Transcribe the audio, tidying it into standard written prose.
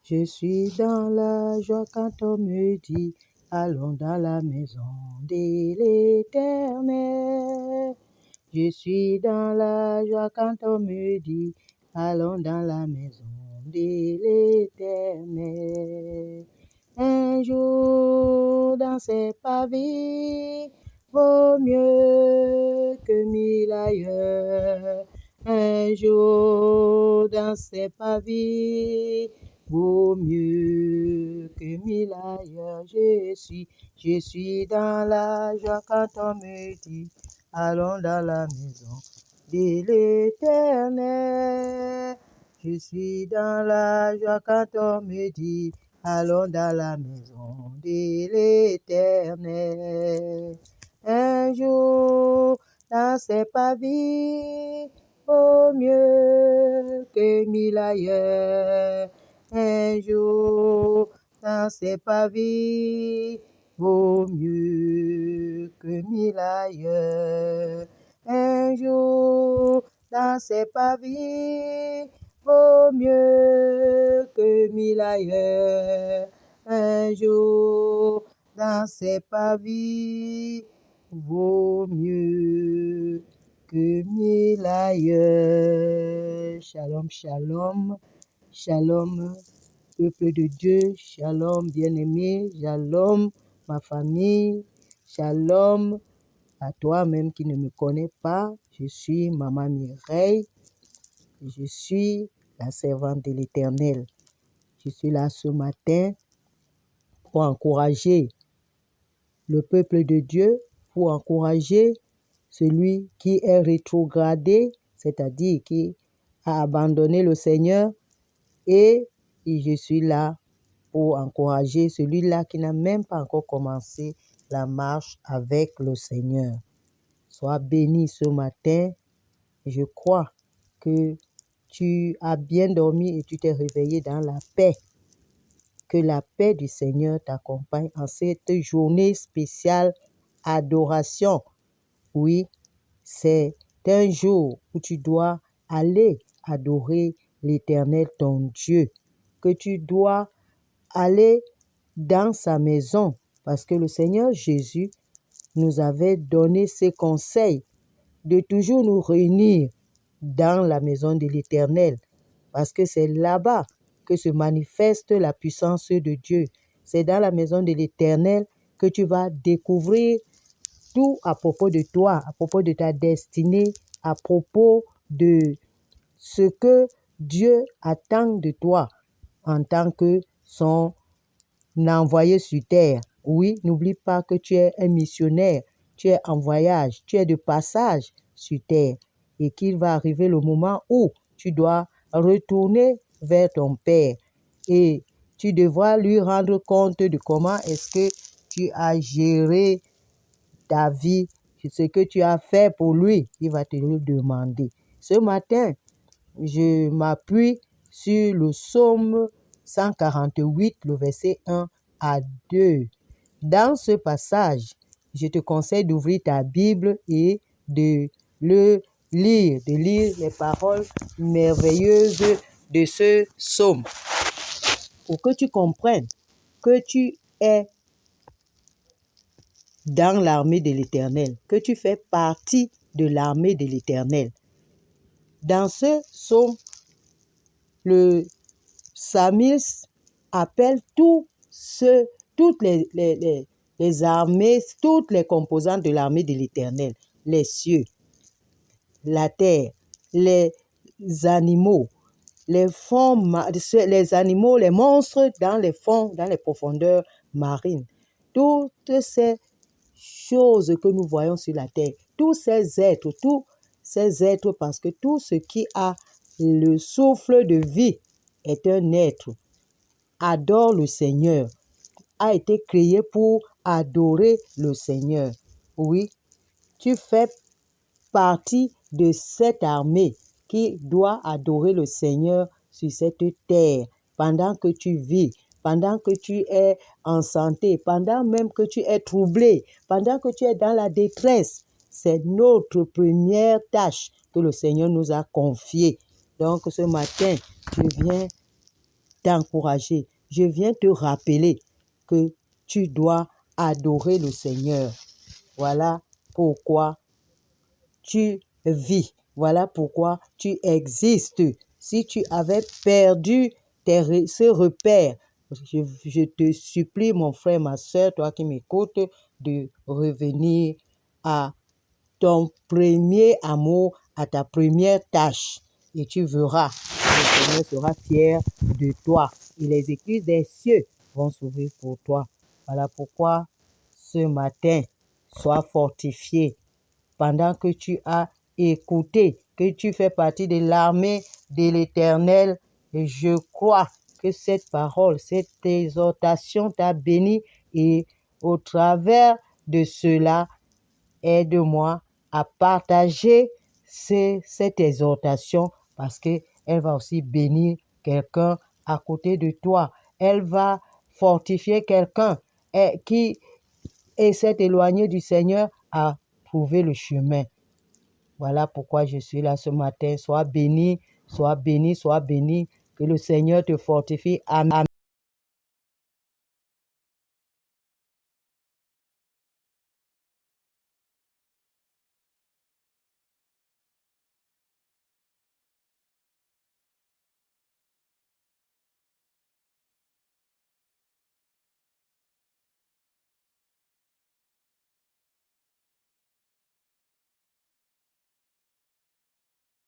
Je suis dans la joie quand on me dit, allons dans la maison de l'Éternel. Je suis dans la joie quand on me dit, allons dans la maison de l'Éternel. Un jour dans ses pavés vaut mieux que 1000 ailleurs. Un jour dans ses pavés vaut mieux que 1000 ailleurs. Je suis dans la joie quand on me dit, allons dans la maison de l'Éternel. Je suis dans la joie quand on me dit, allons dans la maison de l'Éternel. Un jour dans ses pavés vaut mieux que 1000 ailleurs. Un jour dans ses pavés vaut mieux que 1000 ailleurs. Un jour dans ses pavés vaut mieux que 1000 ailleurs. Un jour dans ses pavés vaut mieux que 1000 ailleurs. Shalom, shalom, shalom, peuple de Dieu, shalom, bien-aimé, shalom, ma famille, shalom, à toi-même qui ne me connais pas. Je suis Maman Mireille, je suis la servante de l'Éternel. Je suis là ce matin pour encourager le peuple de Dieu, pour encourager celui qui est rétrogradé, c'est-à-dire qui a abandonné le Seigneur, et je suis là pour encourager celui-là qui n'a même pas encore commencé la marche avec le Seigneur. Sois béni ce matin. Je crois que tu as bien dormi et tu t'es réveillé dans la paix. Que la paix du Seigneur t'accompagne en cette journée spéciale adoration. Oui, c'est un jour où tu dois aller adorer l'Éternel ton Dieu, que tu dois aller dans sa maison, parce que le Seigneur Jésus nous avait donné ses conseils de toujours nous réunir dans la maison de l'Éternel, parce que c'est là-bas que se manifeste la puissance de Dieu. C'est dans la maison de l'Éternel que tu vas découvrir tout à propos de toi, à propos de ta destinée, à propos de ce que Dieu attend de toi en tant que son envoyé sur terre. Oui, n'oublie pas que tu es un missionnaire, tu es en voyage, tu es de passage sur terre et qu'il va arriver le moment où tu dois retourner vers ton Père et tu devras lui rendre compte de comment est-ce que tu as géré ta vie, ce que tu as fait pour lui. Il va te le demander. Ce matin, je m'appuie sur le psaume 148, le verset 1 à 2. Dans ce passage, je te conseille d'ouvrir ta Bible et de le lire, de lire les paroles merveilleuses de ce psaume pour que tu comprennes que tu es dans l'armée de l'Éternel, que tu fais partie de l'armée de l'Éternel. Dans ce psaume, le psalmiste appelle toutes les armées, toutes les composantes de l'armée de l'Éternel, les cieux, la terre, les animaux, les animaux, les monstres dans les fonds, dans les profondeurs marines. Toutes ces choses que nous voyons sur la terre, tous ces êtres, parce que tout ce qui a le souffle de vie est un être, adore le Seigneur, a été créé pour adorer le Seigneur. Oui, tu fais partie de cette armée qui doit adorer le Seigneur sur cette terre pendant que tu vis, pendant que tu es en santé, pendant même que tu es troublé, pendant que tu es dans la détresse. C'est notre première tâche que le Seigneur nous a confiée. Donc ce matin, je viens t'encourager. Je viens te rappeler que tu dois adorer le Seigneur. Voilà pourquoi tu vis. Voilà pourquoi tu existes. Si tu avais perdu ce repère, je te supplie, mon frère, ma soeur, toi qui m'écoutes, de revenir à ton premier amour, à ta première tâche. Et tu verras, le Seigneur sera fier de toi. Et les églises des cieux vont s'ouvrir pour toi. Voilà pourquoi ce matin, sois fortifié pendant que tu as écouté, que tu fais partie de l'armée de l'Éternel. Et je crois que cette parole, cette exhortation t'a béni et au travers de cela, aide-moi à partager cette exhortation parce qu'elle va aussi bénir quelqu'un à côté de toi. Elle va fortifier quelqu'un qui s'est éloigné du Seigneur à trouver le chemin. Voilà pourquoi je suis là ce matin. Sois béni, sois béni, sois béni. Que le Seigneur te fortifie. Amen.